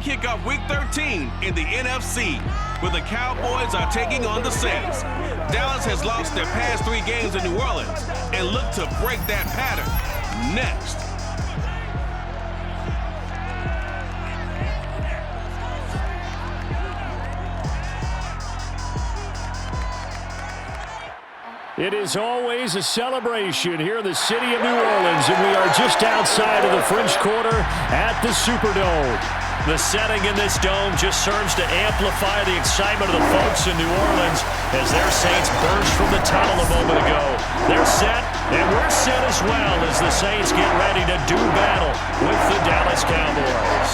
kick off Week 13 in the NFC, where the Cowboys are taking on the Saints. Dallas has lost their past 3 games in New Orleans and look to break that pattern next. It is always a celebration here in the city of New Orleans, and we are just outside of the French Quarter at the Superdome. The setting in this dome just serves to amplify the excitement of the folks in New Orleans as their Saints burst from the tunnel a moment ago. They're set, and we're set as well as the Saints get ready to do battle with the Dallas Cowboys.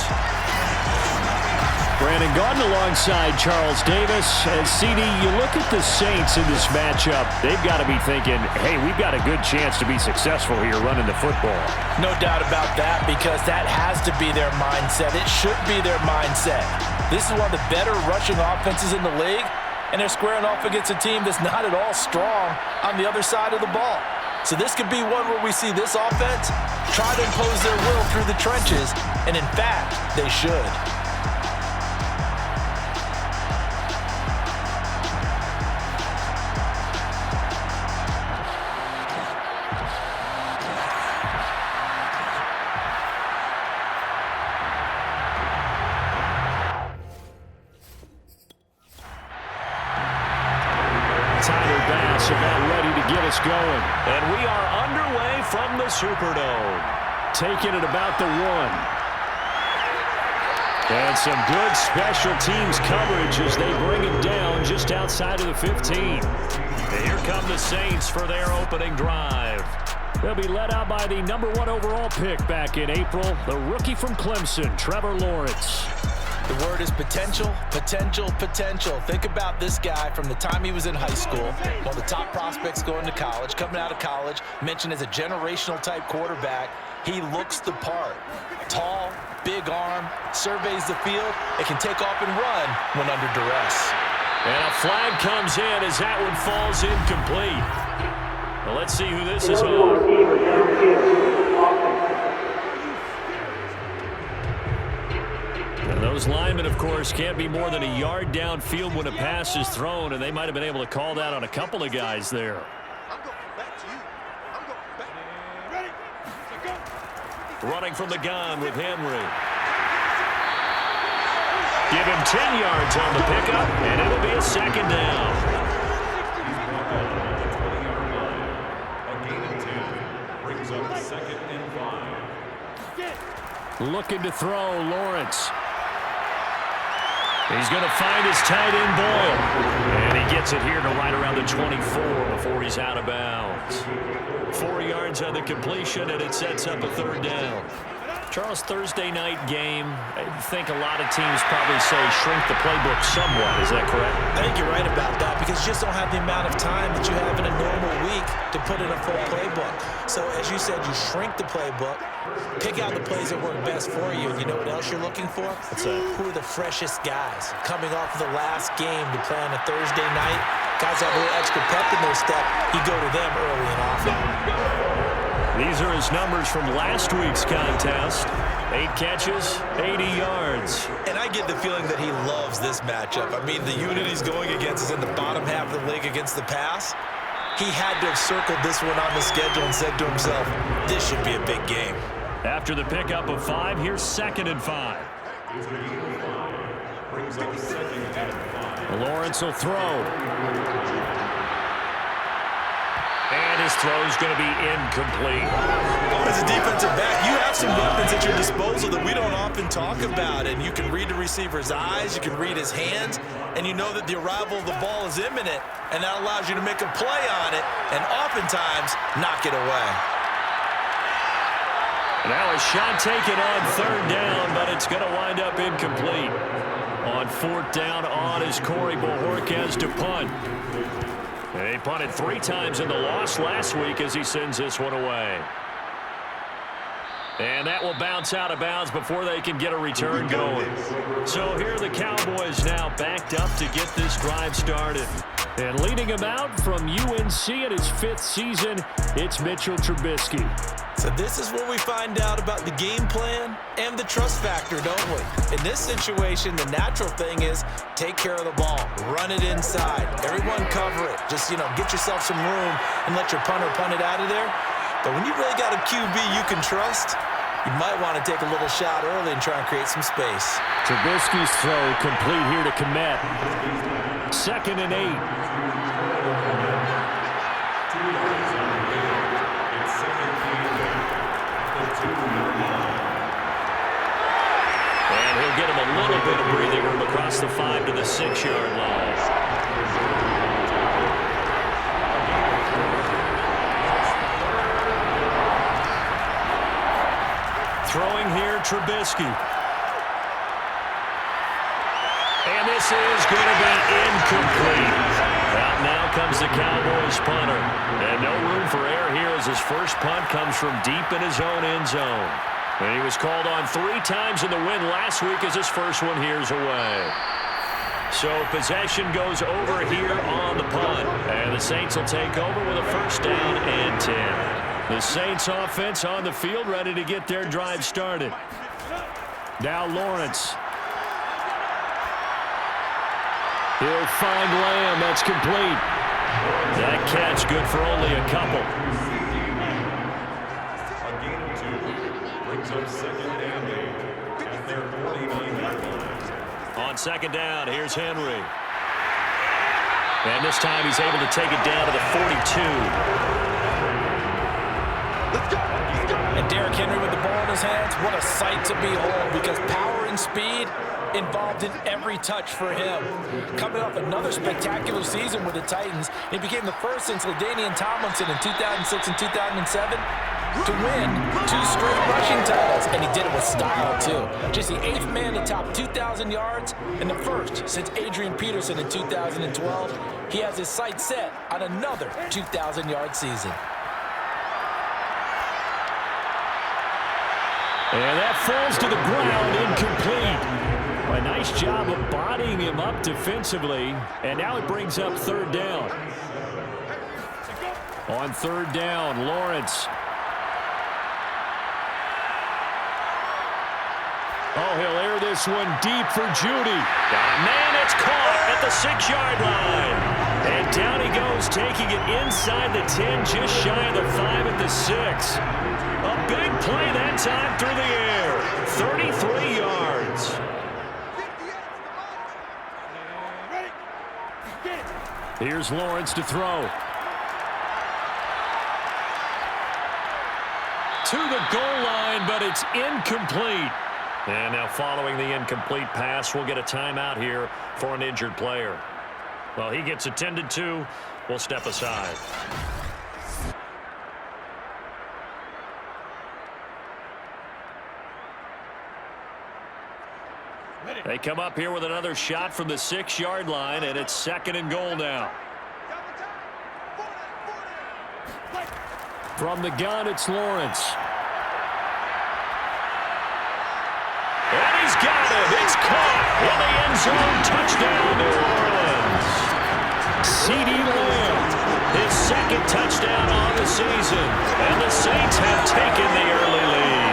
Brandon Gaudin alongside Charles Davis. And CD, you look at the Saints in this matchup, they've got to be thinking, hey, we've got a good chance to be successful here running the football. No doubt about that, because that has to be their mindset. It should be their mindset. This is one of the better rushing offenses in the league, and they're squaring off against a team that's not at all strong on the other side of the ball. So this could be one where we see this offense try to impose their will through the trenches, and in fact, they should. About ready to get us going. And we are underway from the Superdome. Taking it about the 1. And some good special teams coverage as they bring it down just outside of the 15. And here come the Saints for their opening drive. They'll be led out by the number 1 overall pick back in April, the rookie from Clemson, Trevor Lawrence. The word is potential, potential, potential. Think about this guy from the time he was in high school, one of the top prospects going to college, coming out of college, mentioned as a generational type quarterback. He looks the part. Tall, big arm, surveys the field. It can take off and run when under duress. And a flag comes in as that one falls incomplete. Well, let's see who this is on. And those linemen, of course, can't be more than a yard downfield when a pass is thrown, and they might have been able to call that on a couple of guys there. Running from the gun with Henry. Give him 10 yards on the pickup, and it'll be a second down. A gain of 10 brings up 2nd and 5. Looking to throw, Lawrence. He's going to find his tight end, Boyle. And he gets it here to right around the 24 before he's out of bounds. 4 yards on the completion, and it sets up a 3rd down. Charles, Thursday night game, I think a lot of teams probably say shrink the playbook somewhat. Is that correct? I think you're right about that, because you just don't have the amount of time that you have in a normal week to put in a full playbook. So, as you said, you shrink the playbook, pick out the plays that work best for you. And you know what else you're looking for? What's that? Who are the freshest guys coming off of the last game to play on a Thursday night? Guys have a little extra pep in their step. You go to them early and often. These are his numbers from last week's contest. 8 catches, 80 yards. And I get the feeling that he loves this matchup. I mean, the unit he's going against is in the bottom half of the league against the pass. He had to have circled this one on the schedule and said to himself, this should be a big game. After the pickup of 5, here's 2nd and 5. Lawrence will throw. And his throw is going to be incomplete. As a defensive back, you have some weapons at your disposal that we don't often talk about. And you can read the receiver's eyes, you can read his hands, and you know that the arrival of the ball is imminent, and that allows you to make a play on it and oftentimes knock it away. Now a shot taken on 3rd down, but it's going to wind up incomplete. On 4th down, on is Corey Bojorquez to punt. He punted 3 times in the loss last week as he sends this one away. And that will bounce out of bounds before they can get a return going. So here are the Cowboys now backed up to get this drive started. And leading him out from UNC in his 5th season, it's Mitchell Trubisky. So this is where we find out about the game plan and the trust factor, don't we? In this situation, the natural thing is take care of the ball, run it inside, everyone cover it. Just, get yourself some room and let your punter punt it out of there. But when you really got a QB you can trust, you might want to take a little shot early and try and create some space. Trubisky's throw complete here to Kmet. 2nd and 8. And he'll get him a little bit of breathing room across the 5 to the 6-yard line. Throwing here, Trubisky. And this is going to be incomplete. Out now comes the Cowboys punter. And no room for error here as his first punt comes from deep in his own end zone. And he was called on 3 times in the win last week as his first one here's away. So possession goes over here on the punt. And the Saints will take over with a 1st down and 10. The Saints offense on the field ready to get their drive started. Now Lawrence. He'll find Lamb. That's complete. That catch good for only a couple. A gain of 2 brings up 2nd and 8 at their 49-yard line. On 2nd down, here's Henry. And this time he's able to take it down to the 42. And Derrick Henry with the ball in his hands, what a sight to behold, because power and speed involved in every touch for him. Coming off another spectacular season with the Titans, he became the first since LaDainian Tomlinson in 2006 and 2007 to win 2 straight rushing titles, and he did it with style too. Just the 8th man to top 2,000 yards and the first since Adrian Peterson in 2012. He has his sights set on another 2,000-yard season. And that falls to the ground, incomplete. A nice job of bodying him up defensively. And now it brings up 3rd down. On 3rd down, Lawrence. Oh, he'll air this one deep for Judy. Man, it's caught at the 6-yard line. And down he goes, taking it inside the 10, just shy of the 5 at the 6. A big play that time through the air. 33 yards. Here's Lawrence to throw. To the goal line, but it's incomplete. And now following the incomplete pass, we'll get a timeout here for an injured player. Well, he gets attended to. We'll step aside. They come up here with another shot from the 6-yard line, and it's 2nd and goal now. From the gun, it's Lawrence. And he's got it. It's caught in the end zone. Touchdown, New Orleans. CeeDee Lamb, his 2nd touchdown on the season. And the Saints have taken the early lead.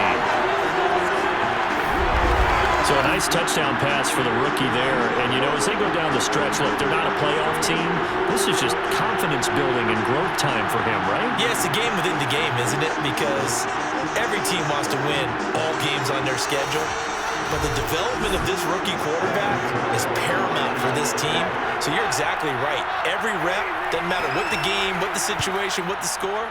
So a nice touchdown pass for the rookie there. And, as they go down the stretch, look, they're not a playoff team. This is just confidence building and growth time for him, right? Yeah, it's a game within the game, isn't it? Because every team wants to win all games on their schedule. But the development of this rookie quarterback is paramount for this team. So you're exactly right. Every rep, doesn't matter what the game, what the situation, what the score,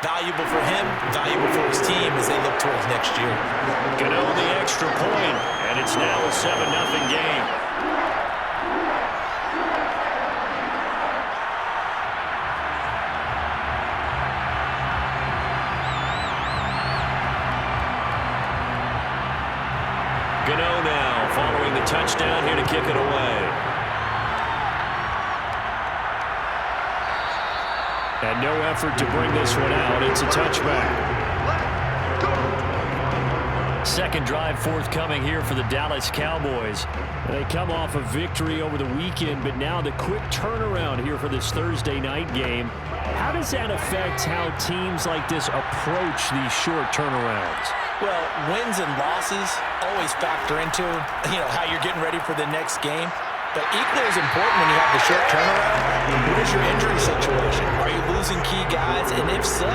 valuable for him, valuable for his team as they look towards next year. Gano the extra point, and it's now a 7-0 game. Gano now following the touchdown here to kick it away. And no effort to bring this one out. It's a touchback. Second drive forthcoming here for the Dallas Cowboys. They come off a victory over the weekend, but now the quick turnaround here for this Thursday night game. How does that affect how teams like this approach these short turnarounds? Well, wins and losses always factor into, how you're getting ready for the next game. But equally as important when you have the short turnaround, what is your injury situation? Are you losing key guys? And if so,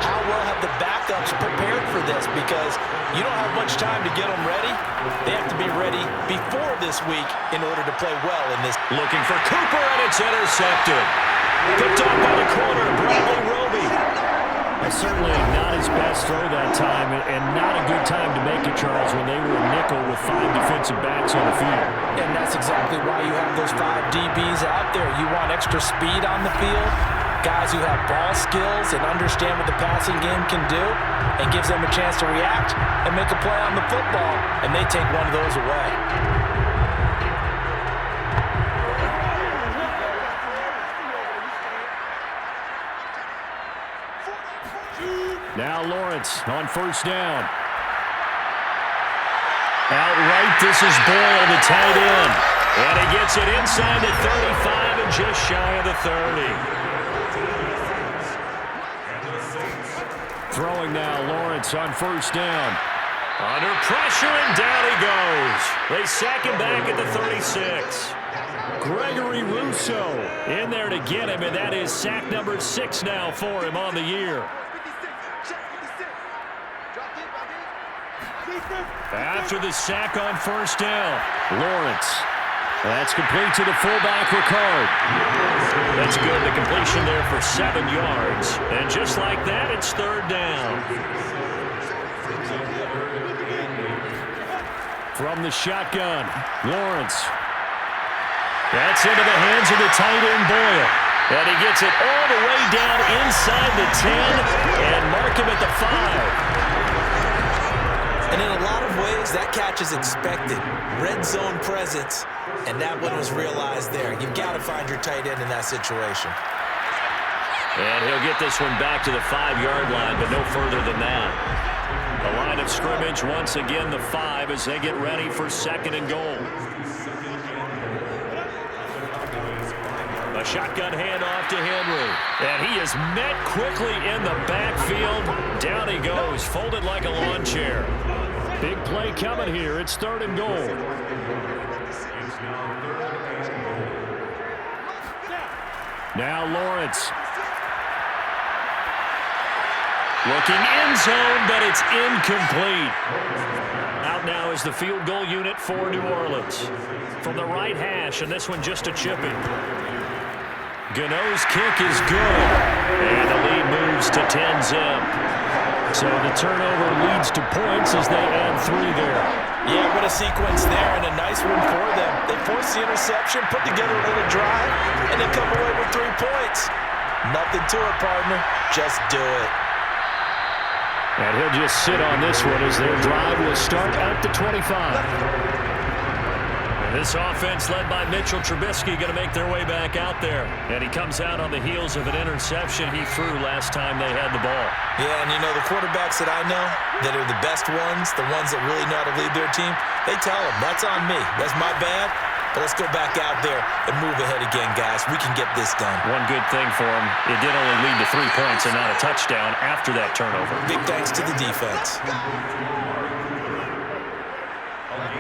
how well have the backups prepared for this? Because you don't have much time to get them ready. They have to be ready before this week in order to play well in this. Looking for Cooper, and it's intercepted. Picked off by the corner, Bradley Roby. Certainly not his best throw that time, and not a good time to make it, Charles, when they were a nickel with 5 defensive backs on the field. And that's exactly why you have those 5 DBs out there. You want extra speed on the field, guys who have ball skills and understand what the passing game can do, and gives them a chance to react and make a play on the football, and they take one of those away. Now Lawrence on first down. Outright, this is Boyle, the tight end. And he gets it inside the 35 and just shy of the 30. Throwing now, Lawrence on first down. Under pressure, and down he goes. They sack him back at the 36. Gregory Rousseau in there to get him, and that is sack number 6 now for him on the year. After the sack on first down, Lawrence. That's complete to the fullback, Ricard. That's good. The completion there for 7 yards. And just like that, it's third down. From the shotgun, Lawrence. That's into the hands of the tight end, Boyle. And he gets it all the way down inside the 10 and mark him at the 5. And in a lot of ways, that catch is expected. Red zone presence, and that one was realized there. You've got to find your tight end in that situation. And he'll get this one back to the 5-yard line, but no further than that. The line of scrimmage, once again, the 5 as they get ready for second and goal. A shotgun handoff to Henry. And he is met quickly in the backfield. Down he goes, folded like a lawn chair. Big play coming here. It's third and goal. Now Lawrence. Looking end zone, but it's incomplete. Out now is the field goal unit for New Orleans. From the right hash, and this one just a chipping. Gano's kick is good. And the lead moves to 10-zip. So the turnover leads to points as they add 3 there. Yeah, what a sequence there, and a nice one for them. They force the interception, put together a little drive, and they come away with 3 points. Nothing to it, partner. Just do it. And he'll just sit on this one as their drive will start at the 25. This offense led by Mitchell Trubisky going to make their way back out there. And he comes out on the heels of an interception he threw last time they had the ball. Yeah, and the quarterbacks that I know that are the best ones, the ones that really know how to lead their team, they tell them, that's on me. That's my bad. But let's go back out there and move ahead again, guys. We can get this done. One good thing for him, it did only lead to 3 points and not a touchdown after that turnover. Big thanks to the defense.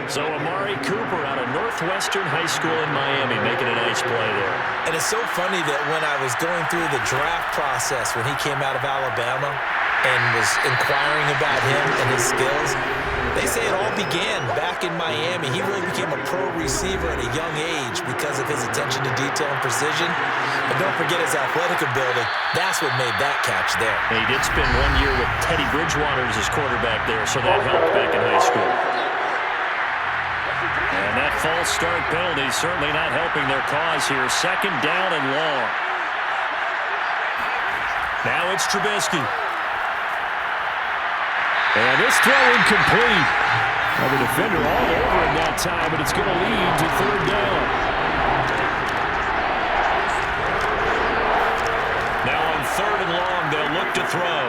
So Amari Cooper out of Northwestern High School in Miami making a nice play there. And it's so funny that when I was going through the draft process when he came out of Alabama and was inquiring about him and his skills, they say it all began back in Miami. He really became a pro receiver at a young age because of his attention to detail and precision. But don't forget his athletic ability. That's what made that catch there. He did spend 1 year with Teddy Bridgewater as his quarterback there, so that helped back in high school. And that false start penalty certainly not helping their cause here. Second down and long. Now it's Trubisky. And this throw incomplete. Well, the defender all over him that time, but it's going to lead to third down. Now on third and long, they'll look to throw.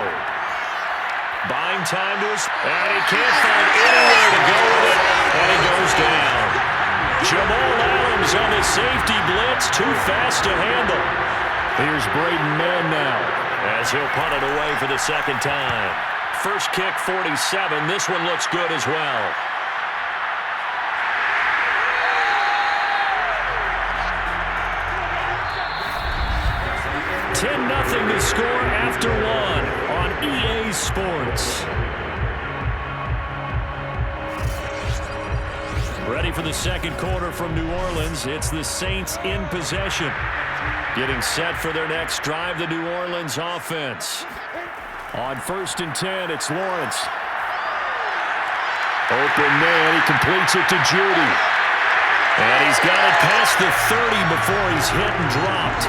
Buying time to his... And he can't find anywhere to go with it, and he goes down. Jamal Adams on the safety blitz, too fast to handle. Here's Braden Mann now, as he'll punt it away for the second time. First kick, 47. This one looks good as well. 10-0 to score after one on EA Sports. Ready for the second quarter from New Orleans. It's the Saints in possession. Getting set for their next drive, the New Orleans offense. On 1st and 10, it's Lawrence. Open man, he completes it to Judy. And he's got it past the 30 before he's hit and dropped.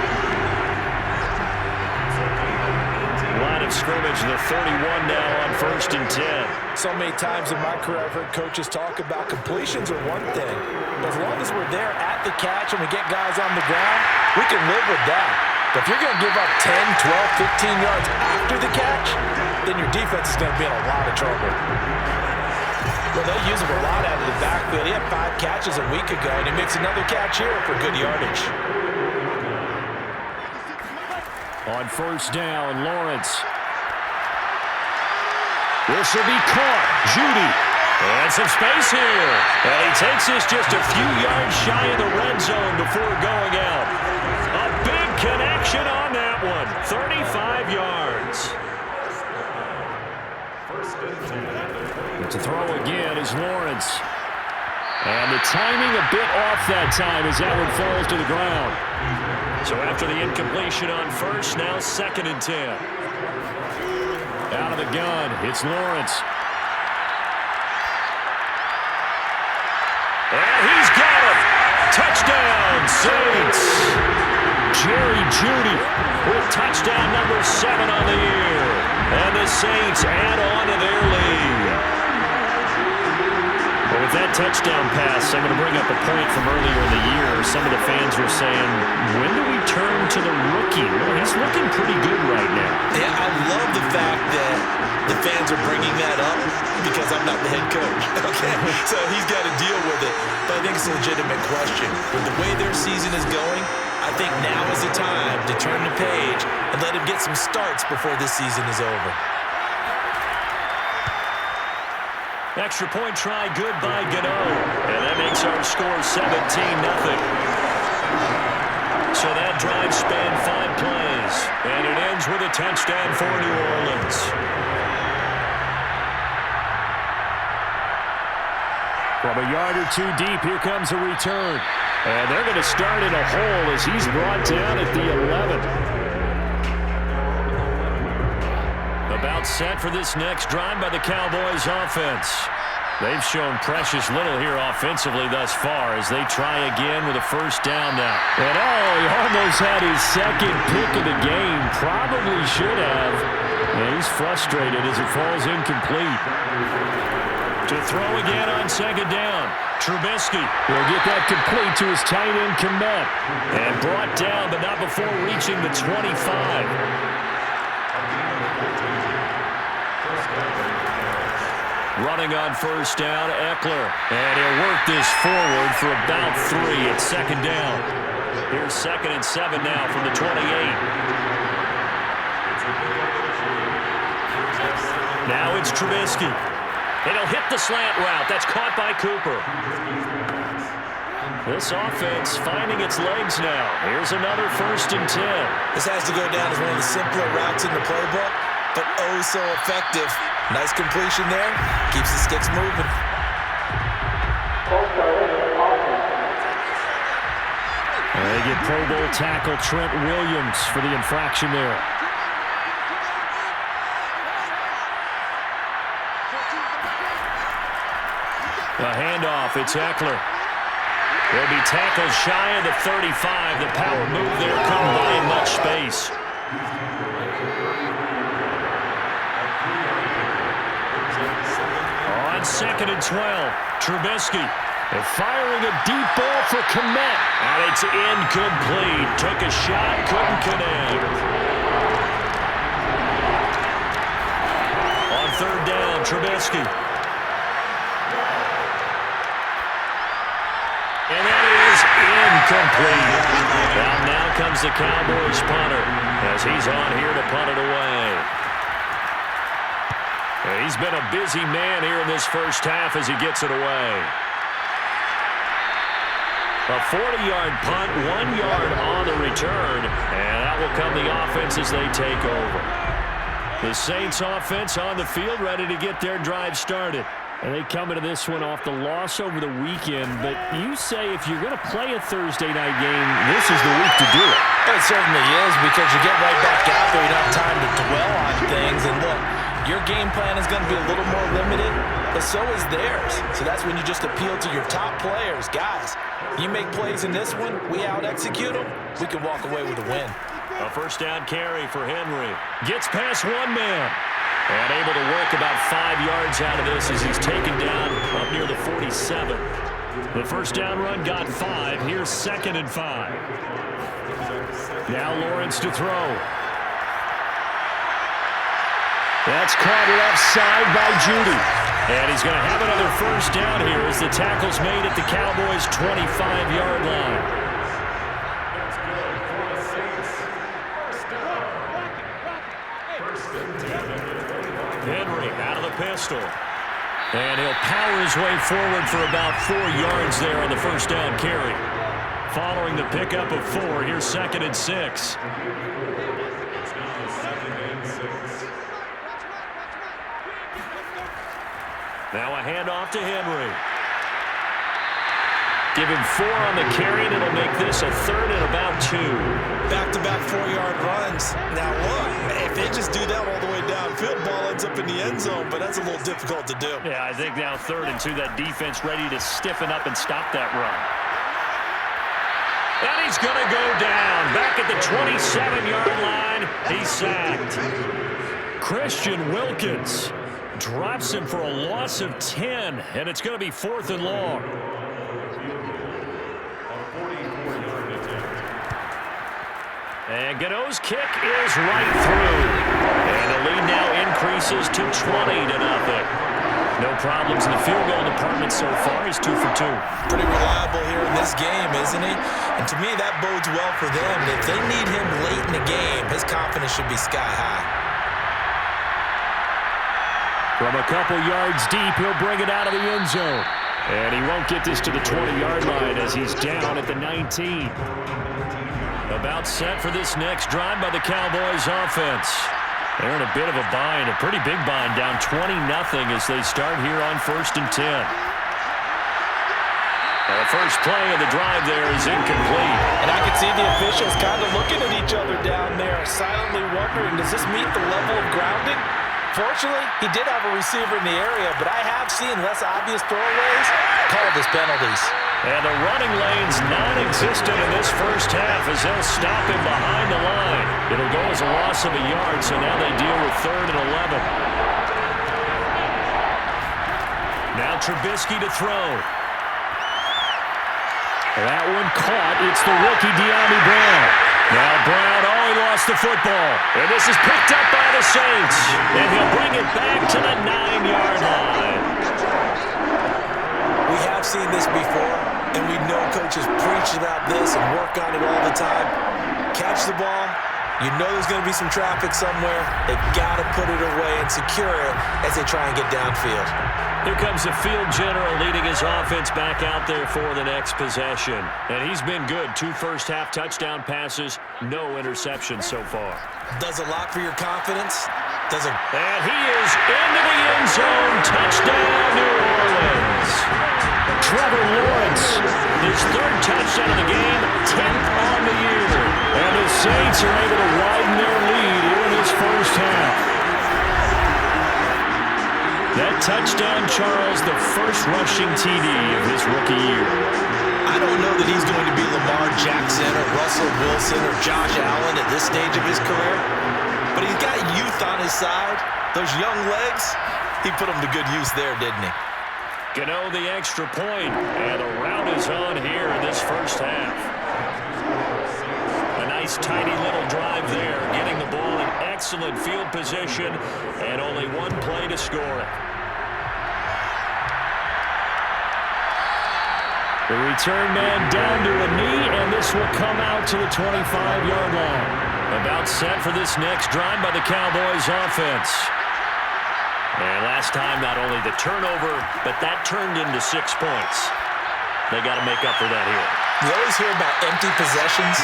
Line of scrimmage, the 31 now on 1st and 10. So many times in my career I've heard coaches talk about completions are one thing. But as long as we're there at the catch and we get guys on the ground, we can live with that. But if you're going to give up 10, 12, 15 yards after the catch, then your defense is going to be in a lot of trouble. Well, they use him a lot out of the backfield. He had 5 catches a week ago, and he makes another catch here for good yardage. On 1st down, Lawrence. This will be caught. Judy. And some space here. And he takes this just a few yards shy of the red zone before going out. A big connection on that one. 35 yards. But to throw again is Lawrence. And the timing a bit off that time as that one falls to the ground. So after the incompletion on 1st, now 2nd and 10. Out of the gun, it's Lawrence. And he's got it. Touchdown, Saints. Jerry Judy with touchdown number 7 on the year. And the Saints add on to their lead. Well, with that touchdown pass, I'm going to bring up a point from earlier in the year. Some of the fans were saying, when do we turn to the rookie? Well, he's looking pretty good right now. Yeah, I love the fact that the fans are bringing that up because I'm not the head coach, okay? So he's got to deal with it. But I think it's a legitimate question. With the way their season is going, I think now is the time to turn the page and let him get some starts before this season is over. Extra point try, good by Gano. And that makes our score 17-0. So that drive spanned 5 plays. And it ends with a touchdown for New Orleans. From a yard or 2 deep, here comes a return. And they're going to start in a hole as he's brought down at the 11. About set for this next drive by the Cowboys offense. They've shown precious little here offensively thus far as they try again with a 1st down now. And he almost had his 2nd pick of the game. Probably should have. And he's frustrated as it falls incomplete. To throw again on 2nd down. Trubisky will get that complete to his tight end Komet. And brought down, but not before reaching the 25. Running on 1st down, Eckler. And he'll work this forward for about 3 at 2nd down. Here's 2nd and 7 now from the 28. Now it's Trubisky. And he'll hit the slant route. That's caught by Cooper. This offense finding its legs now. Here's another 1st and 10. This has to go down as one of the simpler routes in the playbook, but oh so effective. Nice completion there. Keeps the sticks moving. They get Pro Bowl tackle Trent Williams for the infraction there. A handoff, it's Eckler. Will be tackled shy of the 35. The power move there couldn't buy him much space. On 2nd and 12, Trubisky. And firing a deep ball for Komet. And it's incomplete. Took a shot, couldn't connect. On third down. Trubisky. And that is incomplete. Now comes the Cowboys punter as he's on here to punt it away. And he's been a busy man here in this first half as he gets it away. A 40-yard punt, 1 yard on the return, and that will come the offense as they take over. The Saints offense on the field ready to get their drive started. And they come into this one off the loss over the weekend, but you say if you're going to play a Thursday night game, this is the week to do it. It certainly is, because you get right back out there. You don't have time to dwell on things. And look, your game plan is going to be a little more limited, but so is theirs. So that's when you just appeal to your top players. Guys, you make plays in this one, we out-execute them, we can walk away with a win. A first down carry for Henry. Gets past one man. And able to work about 5 yards out of this as he's taken down up near the 47. The first down run got 5. Here's 2nd and 5. Now Lawrence to throw. That's caught offside by Judy. And he's going to have another first down here as the tackle's made at the Cowboys' 25-yard line. Henry out of the pistol. And he'll power his way forward for about 4 yards there on the first down carry. Following the pickup of 4, here's 2nd and 6. Now a handoff to Henry. Give him 4 on the carry, and it'll make this a 3rd and about 2. Back-to-back 4-yard runs. Now look, if they just do that all the way downfield, ball ends up in the end zone, but that's a little difficult to do. Yeah, I think now 3rd and 2, that defense ready to stiffen up and stop that run. And he's going to go down. Back at the 27-yard line, he's sacked. Christian Wilkins drops him for a loss of 10, and it's going to be 4th and long. And Gano's kick is right through. And the lead now increases to 20-0. No problems in the field goal department so far. He's 2 for 2. Pretty reliable here in this game, isn't he? And to me, that bodes well for them. If they need him late in the game, his confidence should be sky high. From a couple yards deep, he'll bring it out of the end zone. And he won't get this to the 20-yard line as he's down at the 19. About set for this next drive by the Cowboys offense. They're in a bit of a bind, a pretty big bind, down 20-0 as they start here on 1st and 10. The first play of the drive there is incomplete. And I can see the officials kind of looking at each other down there, silently wondering, does this meet the level of grounding? Fortunately, he did have a receiver in the area, but I have seen less obvious throwaways called as penalties. And the running lane's non-existent in this first half as they'll stop him behind the line. It'll go as a loss of a yard, so now they deal with 3rd and 11. Now Trubisky to throw. That one caught. It's the rookie De'Ami Brown. Now Brown, he lost the football. And this is picked up by the Saints. And he'll bring it back to the 9-yard line. We have seen this before, and we know coaches preach about this and work on it all the time. Catch the ball. You know there's going to be some traffic somewhere. They've got to put it away and secure it as they try and get downfield. Here comes the field general leading his offense back out there for the next possession. And he's been good. 2 first-half touchdown passes, no interceptions so far. Does a lot for your confidence. And he is into the end zone. Touchdown, New Orleans. Trevor Lawrence, his 3rd touchdown of the game, 10th on the year. And the Saints are able to widen their lead here in this first half. That touchdown, Charles, the first rushing TD of his rookie year. I don't know that he's going to be Lamar Jackson or Russell Wilson or Josh Allen at this stage of his career, but he's got youth on his side. Those young legs, he put them to good use there, didn't he? Gano the extra point, and the rout is on here in this first half. A nice, tidy little drive there, getting the ball in excellent excellent field position and only one play to score it. The return man down to a knee, and this will come out to the 25-yard line. About set for this next drive by the Cowboys offense. And last time, not only the turnover, but that turned into 6 points. They got to make up for that here. You always hear about empty possessions,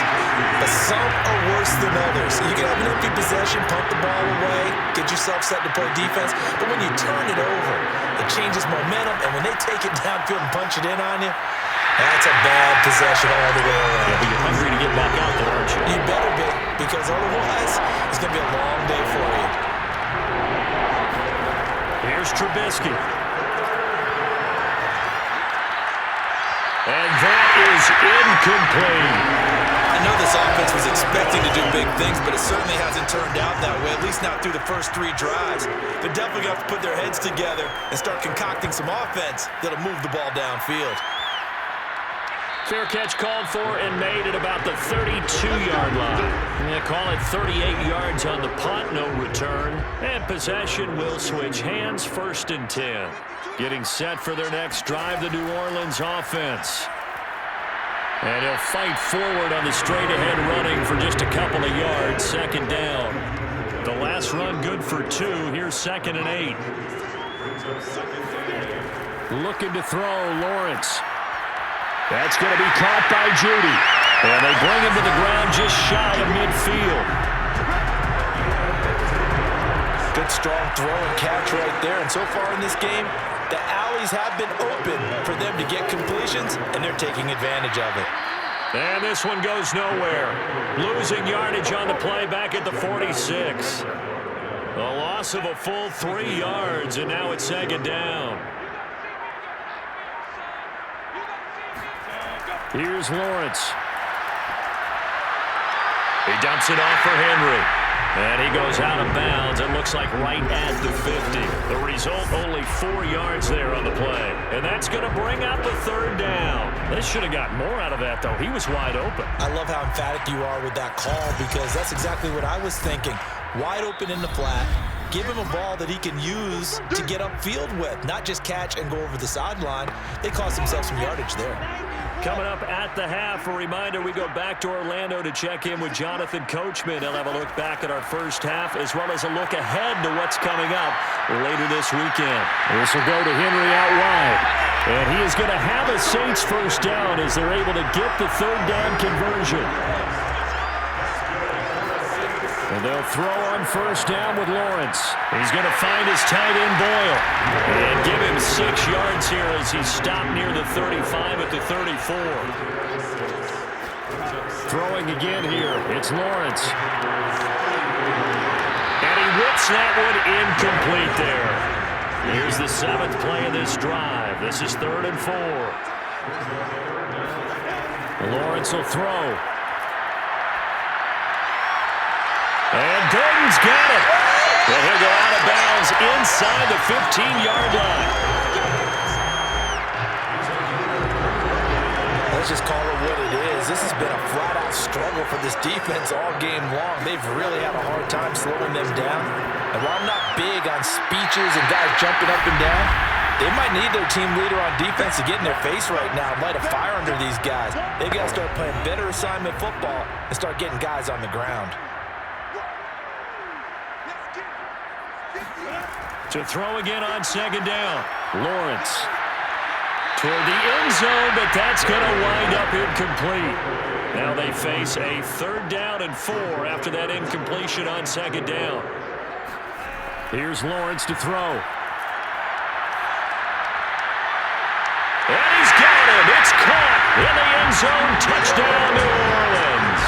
but some are worse than others. You can have an empty possession, pump the ball away, get yourself set to play defense, but when you turn it over, it changes momentum, and when they take it downfield and punch it in on you, that's a bad possession all the way around. Yeah, but you're hungry to get back out there, aren't you? You better be, because otherwise, it's going to be a long day for you. Here's Trubisky. And that is incomplete. I know this offense was expecting to do big things, but it certainly hasn't turned out that way, at least not through the first 3 drives. They're definitely going to have to put their heads together and start concocting some offense that'll move the ball downfield. Fair catch called for and made at about the 32-yard line. Yeah, call it 38 yards on the punt, no return. And possession will switch hands, 1st and 10. Getting set for their next drive, the New Orleans offense. And he'll fight forward on the straight-ahead running for just a couple of yards, 2nd down. The last run good for 2. Here's 2nd and 8. Looking to throw, Lawrence. That's going to be caught by Judy. And they bring him to the ground just shy of midfield. Good strong throw and catch right there. And so far in this game, the alleys have been open for them to get completions, and they're taking advantage of it. And this one goes nowhere. Losing yardage on the play back at the 46. A loss of a full 3 yards, and now it's 2nd down. Here's Lawrence. He dumps it off for Henry. And he goes out of bounds. It looks like right at the 50. The result, only 4 yards there on the play. And that's going to bring up the 3rd down. They should have got more out of that, though. He was wide open. I love how emphatic you are with that call, because that's exactly what I was thinking. Wide open in the flat. Give him a ball that he can use to get upfield with, not just catch and go over the sideline. They cost themselves some yardage there. Coming up at the half, a reminder, we go back to Orlando to check in with Jonathan Coachman. He'll have a look back at our first half, as well as a look ahead to what's coming up later this weekend. This will go to Henry out wide. And he is going to have a Saints 1st down as they're able to get the 3rd down conversion. And they'll throw on 1st down with Lawrence. He's going to find his tight end, Boyle, and give him 6 yards here as he's stopped near the 35 at the 34. Throwing again here, it's Lawrence. And he whips that one incomplete there. Here's the 7th play of this drive. This is 3rd and 4. Lawrence will throw. And Gordon's got it. And he'll go out of bounds inside the 15-yard line. Let's just call it what it is. This has been a flat-out struggle for this defense all game long. They've really had a hard time slowing them down. And while I'm not big on speeches and guys jumping up and down, they might need their team leader on defense to get in their face right now and light a fire under these guys. They've got to start playing better assignment football and start getting guys on the ground. To throw again on 2nd down. Lawrence toward the end zone, but that's going to wind up incomplete. Now they face a 3rd down and 4 after that incompletion on 2nd down. Here's Lawrence to throw. And he's got him. It's caught in the end zone. Touchdown, New Orleans.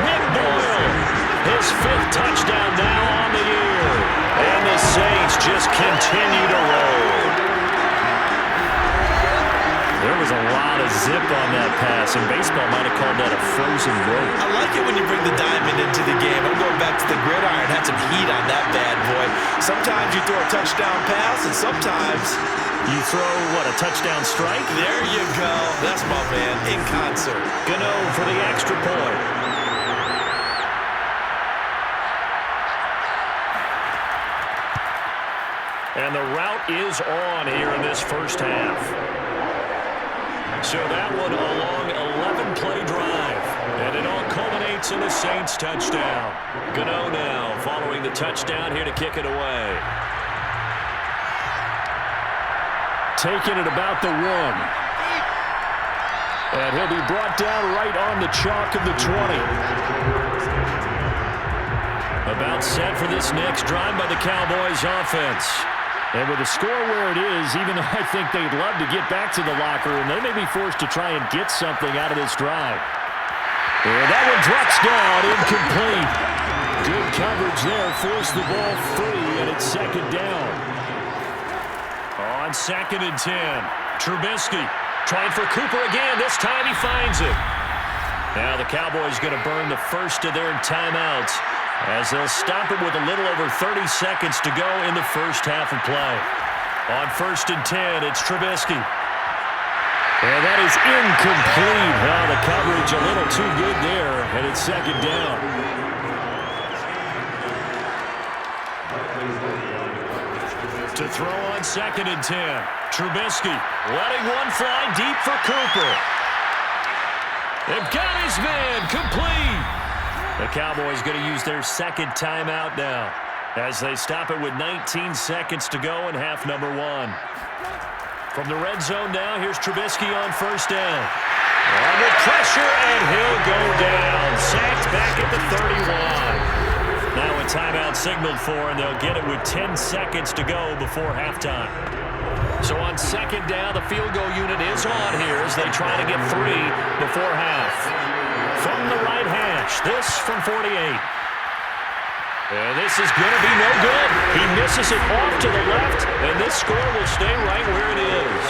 Nick Boyle, his 5th touchdown now on the year. And the Saints just continue to roll. There was a lot of zip on that pass, and baseball might have called that a frozen rope. I like it when you bring the diamond into the game. I'm going back to the gridiron. Had some heat on that bad boy. Sometimes you throw a touchdown pass, and sometimes you throw, what, a touchdown strike? There you go. That's my man, in concert. Gano for the extra point. And the route is on here in this first half. So that one a long 11-play drive. And it all culminates in the Saints touchdown. Gano now following the touchdown here to kick it away. Taking it about the 1. And he'll be brought down right on the chalk of the 20. About set for this next drive by the Cowboys offense. And with the score where it is, even though I think they'd love to get back to the locker room, they may be forced to try and get something out of this drive. And that one drops down, incomplete. Good coverage there, forced the ball free, and it's second down. On 2nd and 10, Trubisky trying for Cooper again. This time he finds it. Now the Cowboys going to burn the first of their timeouts as they'll stop it with a little over 30 seconds to go in the first half of play. On 1st and 10, it's Trubisky. And that is incomplete. Well, the coverage a little too good there, and it's second down. To throw on 2nd and 10, Trubisky letting one fly deep for Cooper. They've got his man, complete. The Cowboys going to use their second timeout now as they stop it with 19 seconds to go in half number 1. From the red zone now, here's Trubisky on 1st down. Under pressure, and he'll go down. Sacked back at the 31. Now a timeout signaled for, and they'll get it with 10 seconds to go before halftime. So on 2nd down, the field goal unit is on here as they try to get 3 before half. From the right hash, this from 48. And this is going to be no good. He misses it off to the left, and this score will stay right where it is.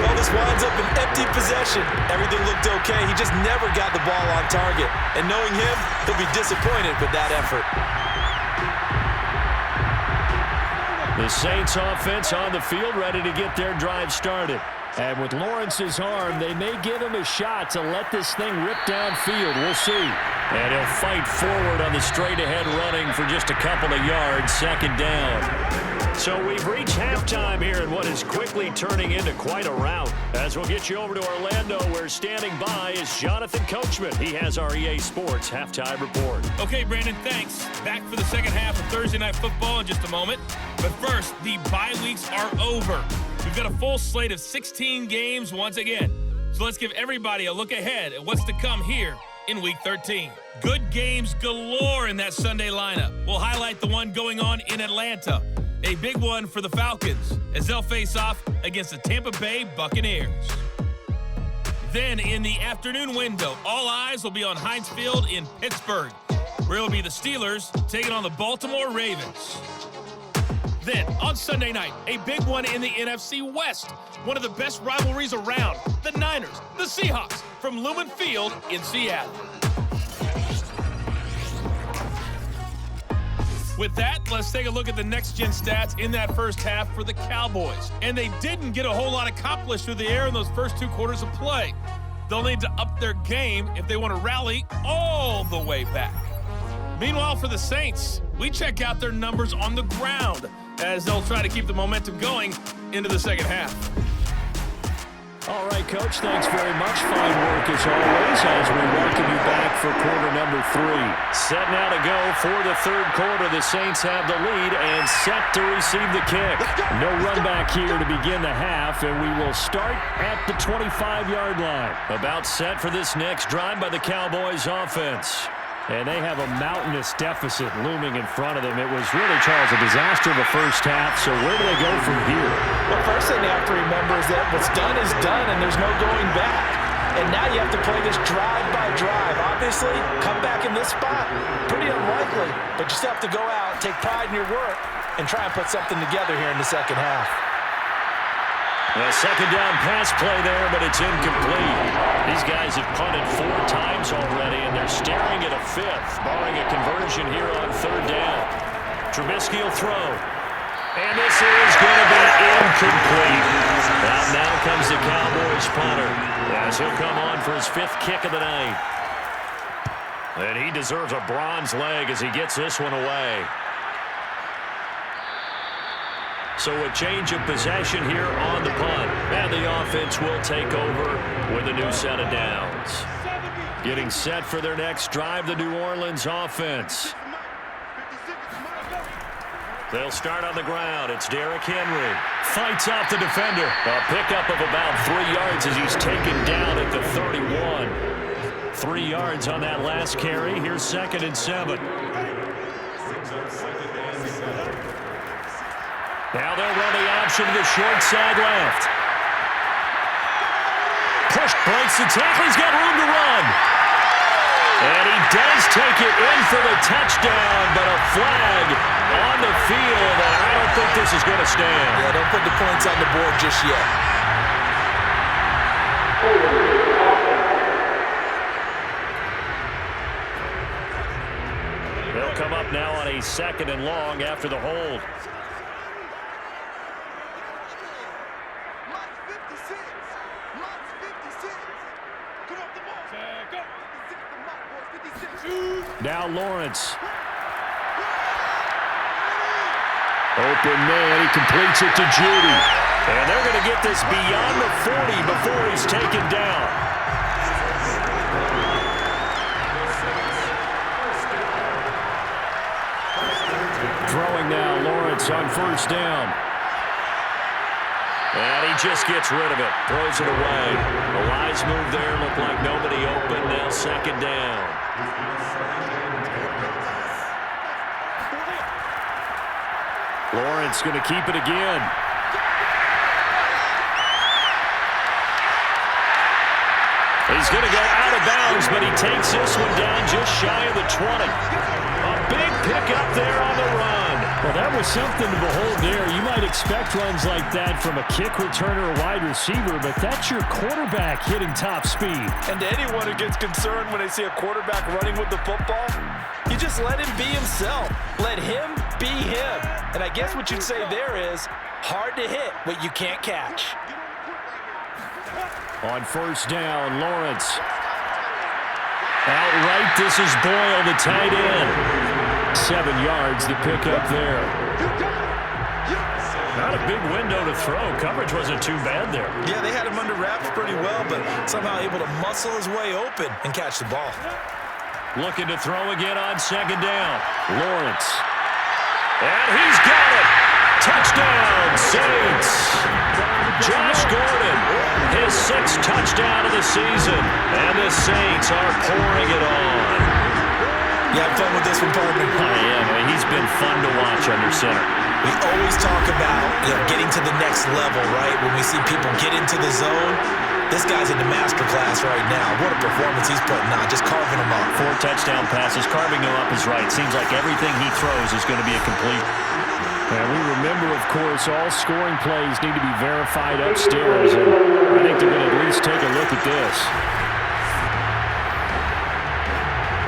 Well, this winds up an empty possession. Everything looked okay. He just never got the ball on target. And knowing him, he'll be disappointed with that effort. The Saints offense on the field ready to get their drive started. And with Lawrence's arm, they may give him a shot to let this thing rip downfield. We'll see. And he'll fight forward on the straight-ahead running for just a couple of yards, second down. So we've reached halftime here in what is quickly turning into quite a rout. As we'll get you over to Orlando, where standing by is Jonathan Coachman. He has our EA Sports halftime report. Okay, Brandon, thanks. Back for the second half of Thursday Night Football in just a moment. But first, the bye weeks are over. We've got a full slate of 16 games once again. So let's give everybody a look ahead at what's to come here in Week 13. Good games galore in that Sunday lineup. We'll highlight the one going on in Atlanta. A big one for the Falcons as they'll face off against the Tampa Bay Buccaneers. Then in the afternoon window, all eyes will be on Heinz Field in Pittsburgh, where it'll be the Steelers taking on the Baltimore Ravens. Then, on Sunday night, a big one in the NFC West. One of the best rivalries around. The Niners, the Seahawks, from Lumen Field in Seattle. With that, let's take a look at the next-gen stats in that first half for the Cowboys. And they didn't get a whole lot accomplished through the air in those first 2 quarters of play. They'll need to up their game if they want to rally all the way back. Meanwhile, for the Saints, we check out their numbers on the ground as they'll try to keep the momentum going into the second half. All right, Coach, thanks very much. Fine work as always as we welcome you back for quarter number 3. Set now to go for the third quarter. The Saints have the lead and set to receive the kick. No run back here to begin the half, and we will start at the 25-yard line. About set for this next drive by the Cowboys offense. And they have a mountainous deficit looming in front of them. It was really, Charles, a disaster in the first half. So where do they go from here? Well, first thing they have to remember is that what's done is done, and there's no going back. And now you have to play this drive by drive. Obviously, come back in this spot, pretty unlikely. But you still have to go out, take pride in your work, and try and put something together here in the second half. A second down pass play there, but it's incomplete. These guys have punted 4 times already, and they're staring at a 5th, barring a conversion here on third down. Trubisky will throw. And this is going to be incomplete. Now comes the Cowboys punter, as he'll come on for his 5th kick of the night. And he deserves a bronze leg as he gets this one away. So a change of possession here on the punt. And the offense will take over with a new set of downs. Getting set for their next drive, the New Orleans offense. They'll start on the ground. It's Derrick Henry. Fights off the defender. A pickup of about 3 yards as he's taken down at the 31. 3 yards on that last carry. Here's 2nd and 7. Now they'll run the option to the short side left. Push breaks the tackle. He's got room to run. And he does take it in for the touchdown, but a flag on the field, and I don't think this is going to stand. Yeah, don't put the points on the board just yet. They'll come up now on a 2nd and long after the hold. Now Lawrence. Open man, he completes it to Judy. And they're going to get this beyond the 40 before he's taken down. Throwing now, Lawrence on 1st down. And he just gets rid of it, throws it away. A wise move there, looked like nobody open, now 2nd down. Lawrence going to keep it again. He's going to go out of bounds, but he takes this one down just shy of the 20. A big pickup there on the run. Well, that was something to behold there. You might expect runs like that from a kick returner or wide receiver, but that's your quarterback hitting top speed. And to anyone who gets concerned when they see a quarterback running with the football, you just let him be himself. Let him be him. And I guess what you'd say there is hard to hit what you can't catch. On 1st down, Lawrence. Outright, this is Boyle, the tight end. 7 yards, the pickup there. Not a big window to throw. Coverage wasn't too bad there. Yeah, they had him under wraps pretty well, but somehow able to muscle his way open and catch the ball. Looking to throw again on 2nd down. Lawrence. And he's got it. Touchdown, Saints. Josh Gordon, his 6th touchdown of the season. And the Saints are pouring it on. You have fun with this one, partner? I am. He's been fun to watch under center. We always talk about getting to the next level, right? When we see people get into the zone, this guy's in the master class right now. What a performance he's putting on, just carving them up. 4 touchdown passes. Carving them up is right. Seems like everything he throws is going to be a complete. And we remember, of course, all scoring plays need to be verified upstairs. And I think they're going to at least take a look at this.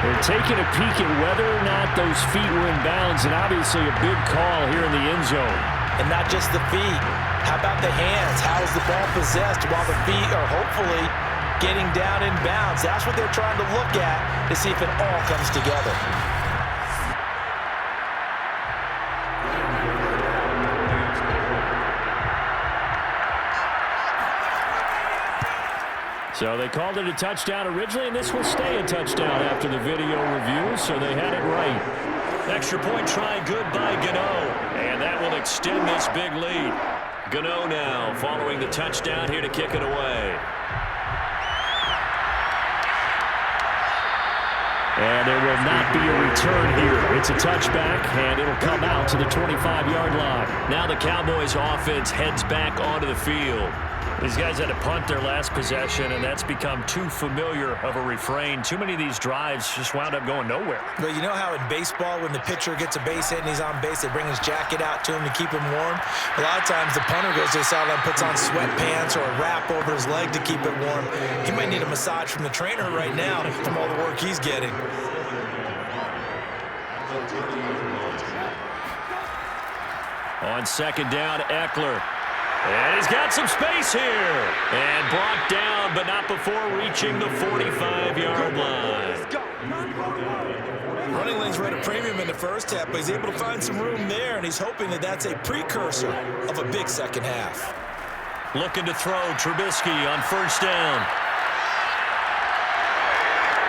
They're taking a peek at whether or not those feet were in bounds, and obviously a big call here in the end zone. And not just the feet. How about the hands? How is the ball possessed while the feet are hopefully getting down in bounds? That's what they're trying to look at to see if it all comes together. So they called it a touchdown originally, and this will stay a touchdown after the video review, so they had it right. Extra point try good by Gano, and that will extend this big lead. Gano now following the touchdown here to kick it away. And there will not be a return here. It's a touchback, and it'll come out to the 25-yard line. Now the Cowboys offense heads back onto the field. These guys had to punt their last possession, and that's become too familiar of a refrain. Too many of these drives just wound up going nowhere. Well, you know how in baseball, when the pitcher gets a base hit and he's on base, they bring his jacket out to him to keep him warm? A lot of times the punter goes to the sideline, puts on sweatpants or a wrap over his leg to keep it warm. He might need a massage from the trainer right now from all the work he's getting. On 2nd down, Eckler. And he's got some space here. And brought down, but not before reaching the 45-yard line. Running lanes were at a premium in the first half, but he's able to find some room there, and he's hoping that that's a precursor of a big second half. Looking to throw, Trubisky on first down.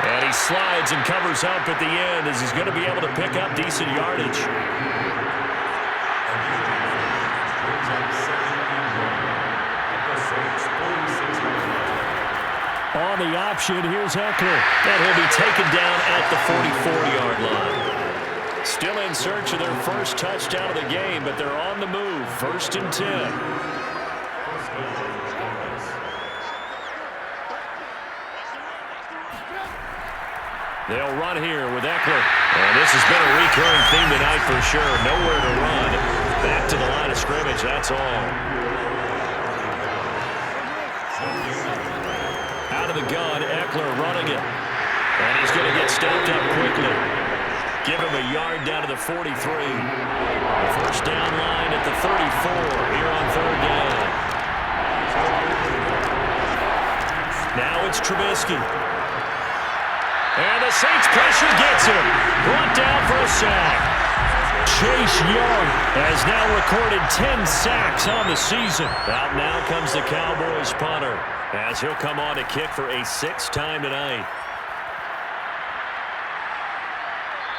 And he slides and covers up at the end as he's going to be able to pick up decent yardage. On the option, here's Eckler. And he'll be taken down at the 44-yard line. Still in search of their first touchdown of the game, but they're on the move. 1st and 10. They'll run here with Eckler. And this has been a recurring theme tonight for sure. Nowhere to run. Back to the line of scrimmage, that's all. Out of the gun, Eckler running it. And he's going to get stopped up quickly. Give him a yard down to the 43. The first down line at the 34 here on 3rd down. Now it's Trubisky. And the Saints pressure gets him. Brought down for a sack. Chase Young has now recorded 10 sacks on the season. Out now comes the Cowboys punter, as he'll come on to kick for a 6th time tonight.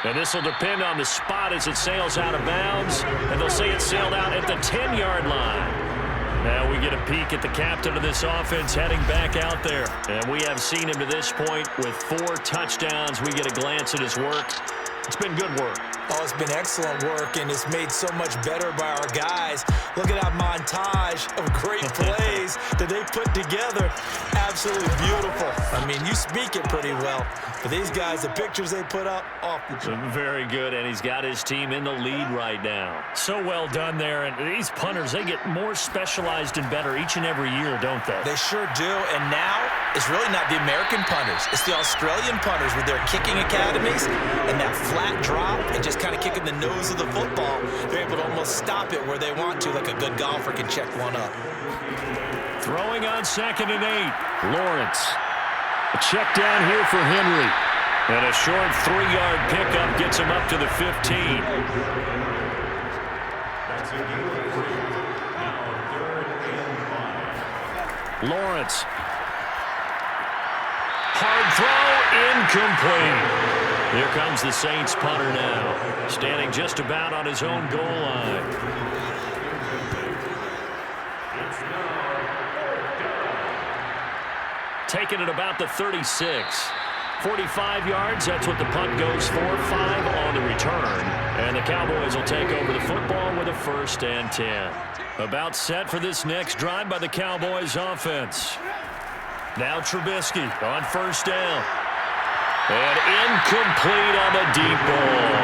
And this will depend on the spot as it sails out of bounds. And they'll say it sailed out at the 10-yard line. Now we get a peek at the captain of this offense heading back out there. And we have seen him to this point with 4 touchdowns. We get a glance at his work. It's been good work. Oh, it's been excellent work, and it's made so much better by our guys. Look at that montage of great plays that they put together. Absolutely beautiful. I mean, you speak it pretty well. But these guys, the pictures they put up, off the chain. Very good, and he's got his team in the lead right now. So well done there. And these punters, they get more specialized and better each and every year, don't they? They sure do. And now, it's really not the American punters. It's the Australian punters with their kicking academies and that flat drop and just kind of kicking the nose of the football. They're able to almost stop it where they want to, like a good golfer can check one up. Throwing on 2nd and 8. Lawrence. A check down here for Henry. And a short 3-yard pickup gets him up to the 15. Lawrence. Hard throw, incomplete. Here comes the Saints punter now, standing just about on his own goal line. Taking it about the 36. 45 yards, that's what the punt goes for. 5 on the return. And the Cowboys will take over the football with a 1st and 10. About set for this next drive by the Cowboys offense. Now Trubisky on 1st down. And incomplete on the deep ball.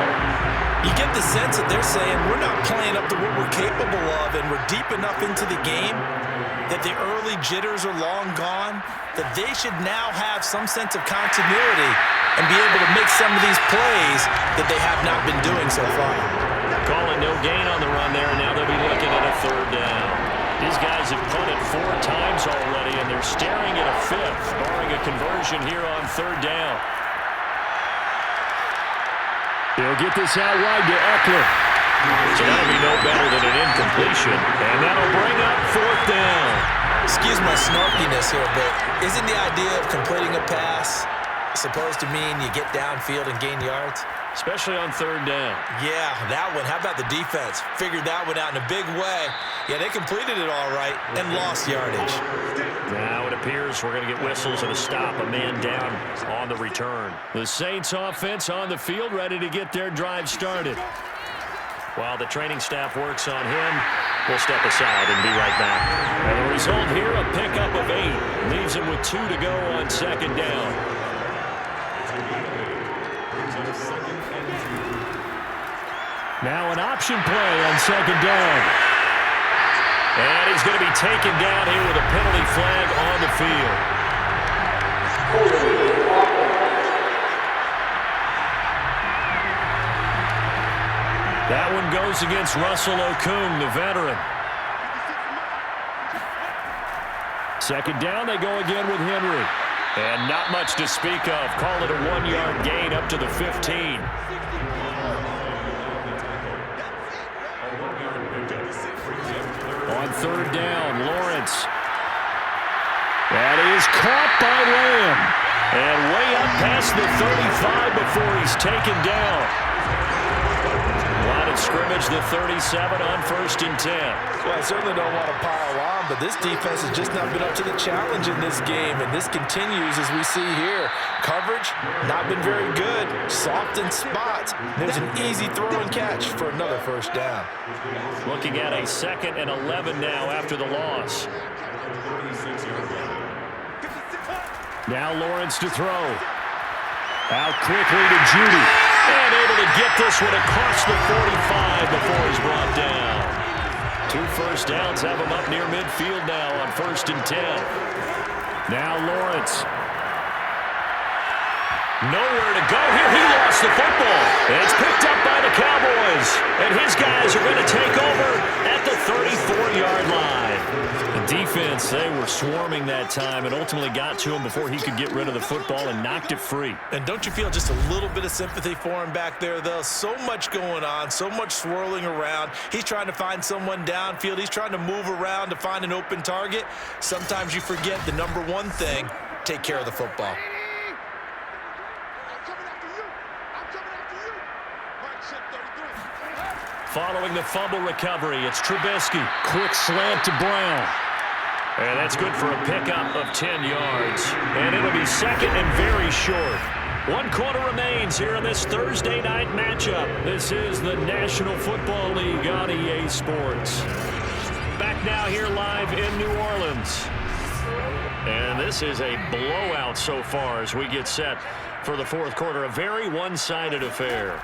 You get the sense that they're saying we're not playing up to what we're capable of, and we're deep enough into the game that the early jitters are long gone, that they should now have some sense of continuity and be able to make some of these plays that they have not been doing so far. Calling no gain on the run there, and now they'll be looking at a 3rd down. These guys have punted 4 times already, and they're staring at a 5th, barring a conversion here on 3rd down. They'll get this out wide to Eckler. So that'll be no better than an incompletion. And that'll bring up 4th down. Excuse my snarkiness here, but isn't the idea of completing a pass supposed to mean you get downfield and gain yards? Especially on 3rd down. Yeah, that one. How about the defense? Figured that one out in a big way. Yeah, they completed it all right and lost yardage. Now it appears we're going to get whistles and a stop. A man down on the return. The Saints offense on the field ready to get their drive started. While the training staff works on him, we'll step aside and be right back. And the result here, a pickup of 8. Leaves him with 2 to go on 2nd down. Now an option play on 2nd down. And he's going to be taken down here with a penalty flag on the field. That one goes against Russell Okung, the veteran. Second down, they go again with Henry. And not much to speak of. Call it a 1-yard gain up to the 15. On third down, Lawrence. That is caught by Lamb. And way up past the 35 before he's taken down. Line of scrimmage, the 37 on 1st and 10. Well, I certainly don't want to pile on, but this defense has just not been up to the challenge in this game, and this continues as we see here. Coverage, not been very good. Soft in spots. There's an easy throw and catch for another first down. Looking at a 2nd and 11 now after the loss. Now Lawrence to throw. Out quickly to Judy. And able to get this one across the 45 before he's brought down. 2 first downs have him up near midfield now on 1st and 10. Now Lawrence. Nowhere to go here. He lost the football. And it's picked up by the Cowboys. And his guys are going to take over at the 34-yard line. The defense, they were swarming that time and ultimately got to him before he could get rid of the football and knocked it free. And don't you feel just a little bit of sympathy for him back there, though? So much going on, so much swirling around. He's trying to find someone downfield. He's trying to move around to find an open target. Sometimes you forget the number one thing, take care of the football. Following the fumble recovery, it's Trubisky. Quick slant to Brown. And that's good for a pickup of 10 yards. And it'll be 2nd and very short. 1 quarter remains here in this Thursday night matchup. This is the National Football League on EA Sports. Back now here live in New Orleans. And this is a blowout so far as we get set for the 4th quarter. A very one-sided affair.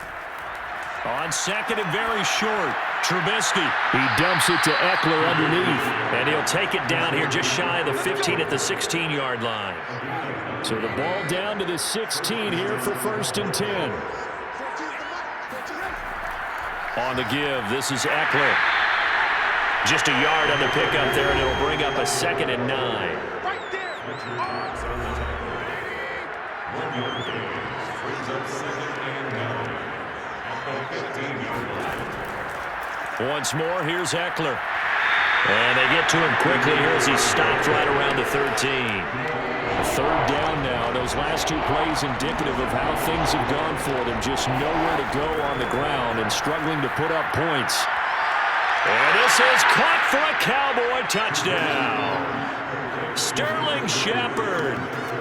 On 2nd and very short, Trubisky. He dumps it to Eckler underneath. And he'll take it down here just shy of the 15 at the 16-yard line. So the ball down to the 16 here for 1st and 10. On the give, this is Eckler. Just a yard on the pickup there, and it'll bring up a 2nd and 9. Right there. Once more, here's Eckler. And they get to him quickly here as he's stopped right around the 13. Third down now. Those last 2 plays indicative of how things have gone for them. Just nowhere to go on the ground and struggling to put up points. And this is caught for a Cowboy touchdown. Sterling Shepard,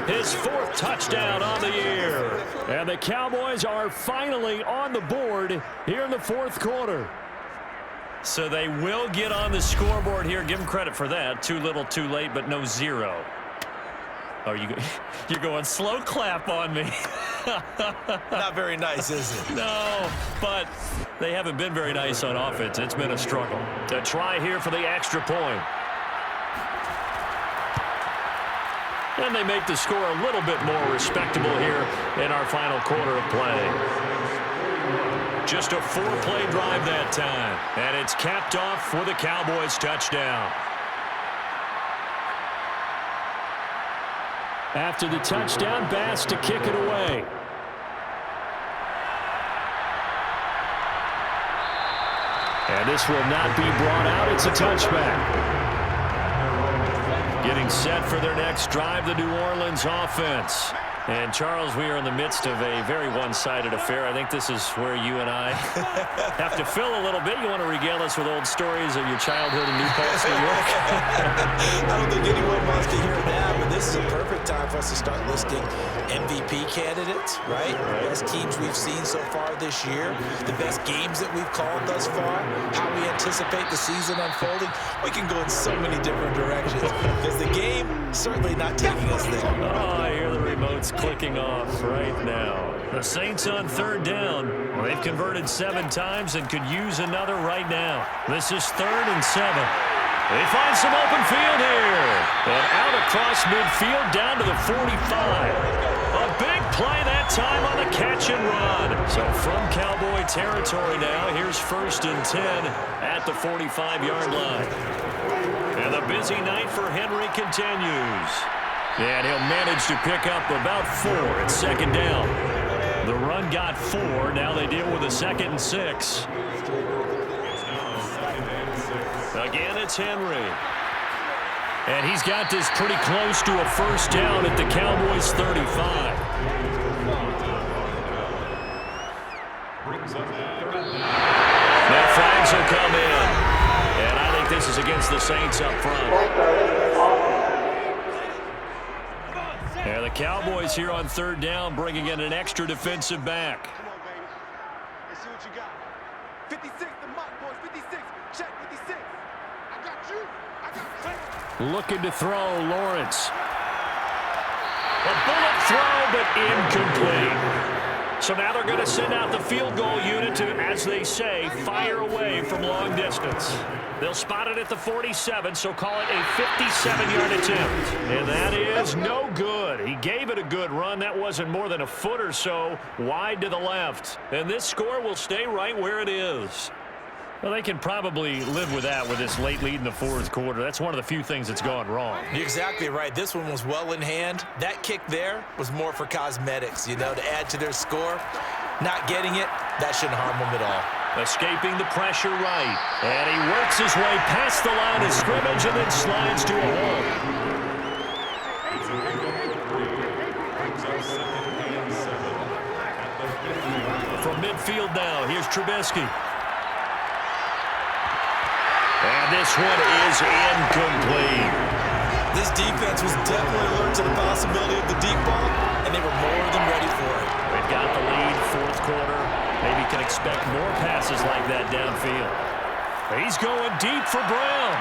his 4th touchdown on the year. And the Cowboys are finally on the board here in the 4th quarter. So they will get on the scoreboard here. Give them credit for that. Too little, too late, but no 0. Oh, you're going slow clap on me. Not very nice, is it? No, but they haven't been very nice on offense. It's been a struggle. A try here for the extra point. And they make the score a little bit more respectable here in our final quarter of play. Just a 4-play drive that time. And it's capped off with a Cowboys touchdown. After the touchdown, Bass to kick it away. And this will not be brought out. It's a touchback. Getting set for their next drive, the New Orleans offense. And, Charles, we are in the midst of a very one-sided affair. I think this is where you and I have to fill a little bit. You want to regale us with old stories of your childhood in New Paltz, New York? I don't think anyone wants to hear that, but this is a perfect time for us to start listing MVP candidates, right? Best teams we've seen so far this year, the best games that we've called thus far, how we anticipate the season unfolding. We can go in so many different directions because the game certainly not taking us there. Oh, I hear the remotes clicking off right now. The Saints on 3rd down. Well, they've converted 7 times and could use another right now. This is 3rd and 7. They find some open field here. And out across midfield down to the 45. A big play that time on the catch and run. So from Cowboy territory now, here's 1st and 10 at the 45-yard line. And the busy night for Henry continues. And he'll manage to pick up about 4 at second down. The run got 4. Now they deal with a 2nd and 6. Again, it's Henry. And he's got this pretty close to a first down at the Cowboys' 35. Now flags will come in. And I think this is against the Saints up front. And the Cowboys here on 3rd down, bringing in an extra defensive back. Come on, baby. Let's see what you got. 56, the mock boys. 56. Check 56. I got you. I got you. Looking to throw, Lawrence. A bullet throw, but incomplete. So now they're going to send out the field goal unit to, as they say, fire away from long distance. They'll spot it at the 47, so call it a 57-yard attempt. And that is no good. He gave it a good run. That wasn't more than a foot or so wide to the left. And this score will stay right where it is. Well, they can probably live with that with this late lead in the 4th quarter. That's one of the few things that's gone wrong. You're exactly right. This one was well in hand. That kick there was more for cosmetics, to add to their score. Not getting it, that shouldn't harm them at all. Escaping the pressure right. And he works his way past the line of scrimmage and then slides to a hole. From midfield now, here's Trubisky. And this one is incomplete. This defense was definitely alert to the possibility of the deep ball, and they were more than ready for it. They've got the lead, 4th quarter. Maybe can expect more passes like that downfield. He's going deep for Brown.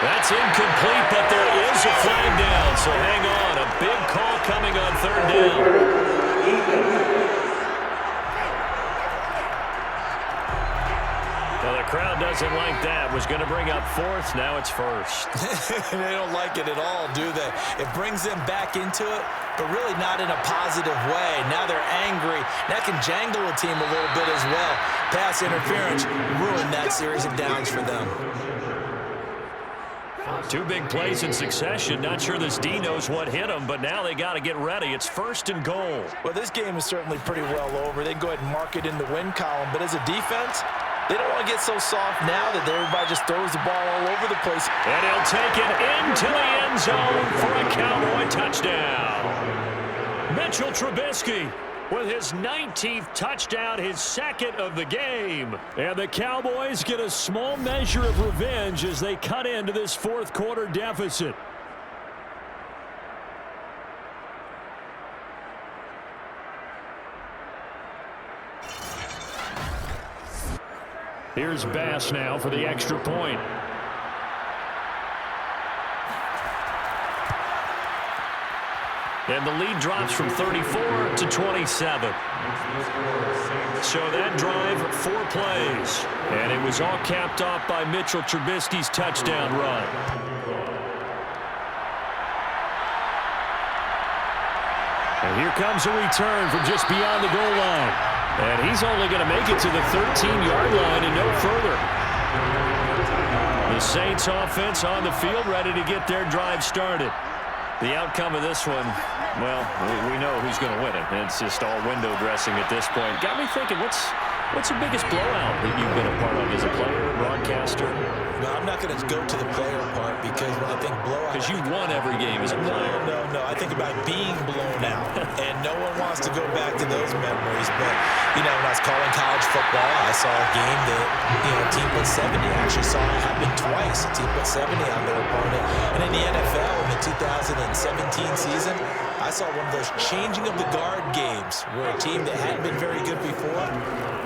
That's incomplete, but there is a flag down, so hang on. A big call coming on 3rd down. Well, the crowd doesn't like that. Was going to bring up 4th. Now it's 1st. They don't like it at all, do they? It brings them back into it, but really not in a positive way. Now they're angry. That can jangle a team a little bit as well. Pass interference ruined that series of downs for them. 2 big plays in succession. Not sure this D knows what hit him, but now they got to get ready. It's 1st and goal. Well, this game is certainly pretty well over. They can go ahead and mark it in the win column, but as a defense, they don't want to get so soft now that everybody just throws the ball all over the place. And he'll take it into the end zone for a Cowboy touchdown. Mitchell Trubisky with his 19th touchdown, his 2nd of the game. And the Cowboys get a small measure of revenge as they cut into this 4th quarter deficit. Here's Bass now for the extra point. And the lead drops from 34 to 27. So that drive, 4 plays. And it was all capped off by Mitchell Trubisky's touchdown run. And here comes a return from just beyond the goal line. And he's only going to make it to the 13-yard line and no further. The Saints offense on the field ready to get their drive started. The outcome of this one, well, we know who's going to win it. It's just all window dressing at this point. Got me thinking, what's the biggest blowout that you've been a part of as a player, broadcaster? No, I'm not going to go to the player part because when I think blowout... Because you won every game as a player. No. I think about being blown out. And no one wants to go back to those memories. But, when I was calling college football, I saw a game that, a team put 70. I actually saw it happen twice. A team put 70 on their opponent. And in the NFL, in the 2017 season, I saw one of those changing of the guard games where a team that hadn't been very good before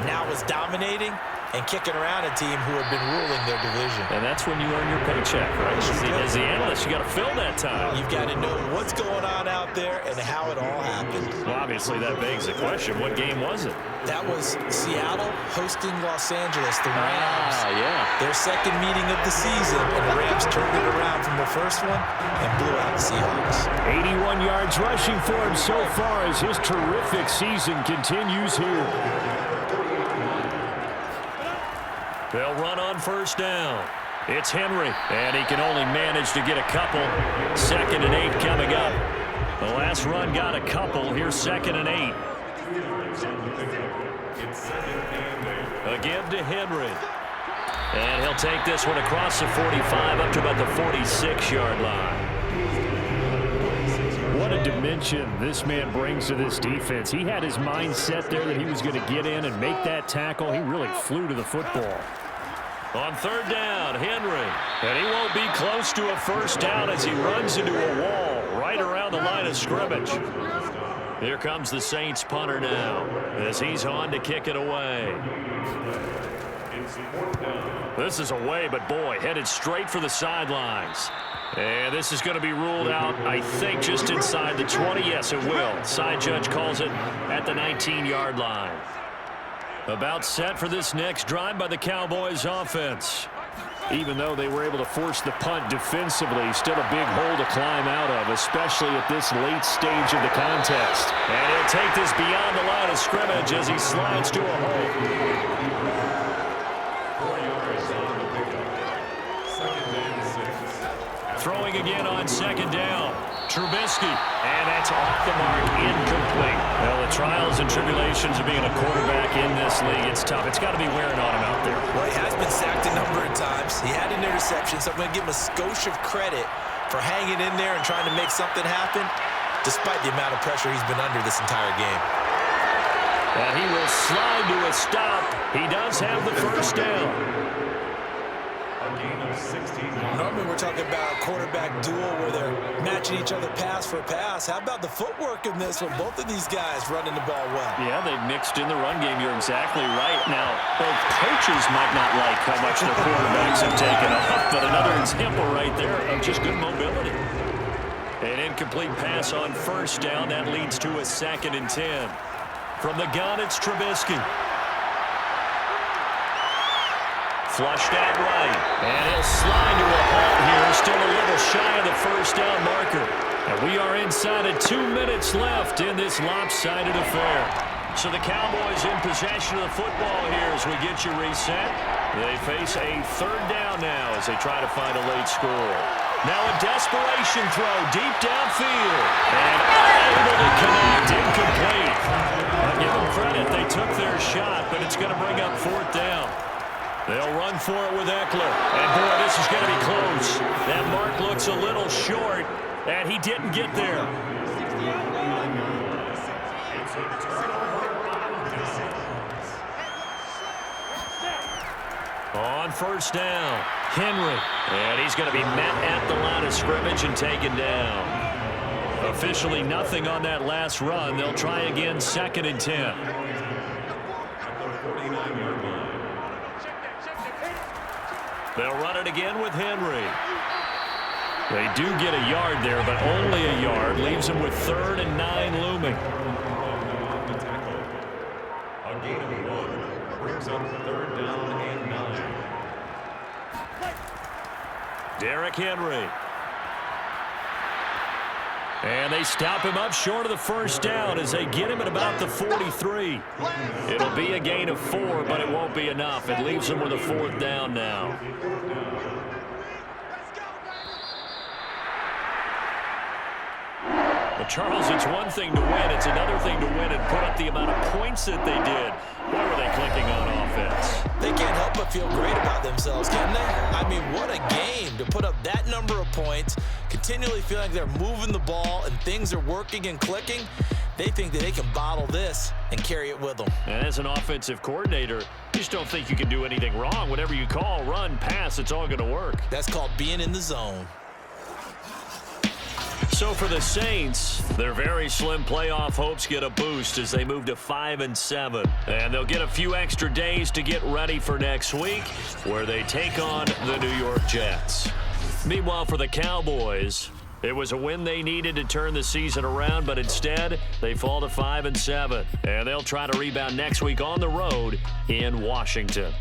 now was dominating and kicking around a team who had been ruling their division. And that's when you earn your paycheck, right? As the analyst, you got to fill that time. You've got to know what's going on out there and how it all happened. Well, obviously, that begs the question, what game was it? That was Seattle hosting Los Angeles, the Rams. Yeah. Their 2nd meeting of the season, and the Rams turned it around from the 1st one and blew out the Seahawks. 81 yards rushing for him so far as his terrific season continues here. They'll run on 1st down. It's Henry, and he can only manage to get a couple. 2nd and 8 coming up. The last run got a couple. Here's 2nd and 8. Again to Henry. And he'll take this one across the 45 up to about the 46-yard line. What a dimension this man brings to this defense. He had his mind set there that he was going to get in and make that tackle. He really flew to the football. On 3rd down, Henry. And he won't be close to a 1st down as he runs into a wall right around the line of scrimmage. Here comes the Saints punter now as he's on to kick it away. This is away, but boy, headed straight for the sidelines. And this is going to be ruled out, I think, just inside the 20. Yes, it will. Side judge calls it at the 19-yard line. About set for this next drive by the Cowboys offense. Even though they were able to force the punt defensively, still a big hole to climb out of, especially at this late stage of the contest. And he'll take this beyond the line of scrimmage as he slides to a hole. Throwing again on 2nd down. Trubisky. And that's off the mark, incomplete. Well, the trials and tribulations of being a quarterback in this league, it's tough. It's got to be wearing on him out there. Well, he has been sacked a number of times. He had an interception, so I'm going to give him a skosh of credit for hanging in there and trying to make something happen, despite the amount of pressure he's been under this entire game. And he will slide to a stop. He does have the 1st down. Normally we're talking about a quarterback duel where they're matching each other pass for pass. How about the footwork in this one? Both of these guys running the ball well. Yeah, they've mixed in the run game. You're exactly right. Now, both coaches might not like how much their quarterbacks have taken off, but another example right there of just good mobility. An incomplete pass on 1st down. That leads to a 2nd and 10. From the gun, it's Trubisky. Flushed out right, and he'll slide to a halt here, still a little shy of the 1st down marker. And we are inside of 2 minutes left in this lopsided affair. So the Cowboys in possession of the football here as we get you reset. They face a 3rd down now as they try to find a late score. Now a desperation throw deep downfield, and unable to connect, incomplete. I'll give them credit, they took their shot, but it's going to bring up 4th down. They'll run for it with Eckler. And, boy, this is going to be close. That mark looks a little short, and he didn't get there. On 1st down, Henry. And he's going to be met at the line of scrimmage and taken down. Officially nothing on that last run. They'll try again, 2nd and 10. They'll run it again with Henry. They do get a yard there, but only a yard. Leaves them with 3rd and 9 looming. A gain of 1 brings up 3rd down and 9. Derrick Henry. And they stop him up short of the 1st down as they get him at about the 43. It'll be a gain of 4, but it won't be enough. It leaves them with a 4th down now. Well, Charles, it's one thing to win. It's another thing to win and put up the amount of points that they did. Why were they clicking on offense? They can't help but feel great about themselves, can they? I mean, what a game to put up that number of points, continually feeling like they're moving the ball and things are working and clicking. They think that they can bottle this and carry it with them. And as an offensive coordinator, you just don't think you can do anything wrong. Whatever you call, run, pass, it's all going to work. That's called being in the zone. So for the Saints, their very slim playoff hopes get a boost as they move to 5-7. And they'll get a few extra days to get ready for next week, where they take on the New York Jets. Meanwhile, for the Cowboys, it was a win they needed to turn the season around, but instead, they fall to 5-7. And they'll try to rebound next week on the road in Washington.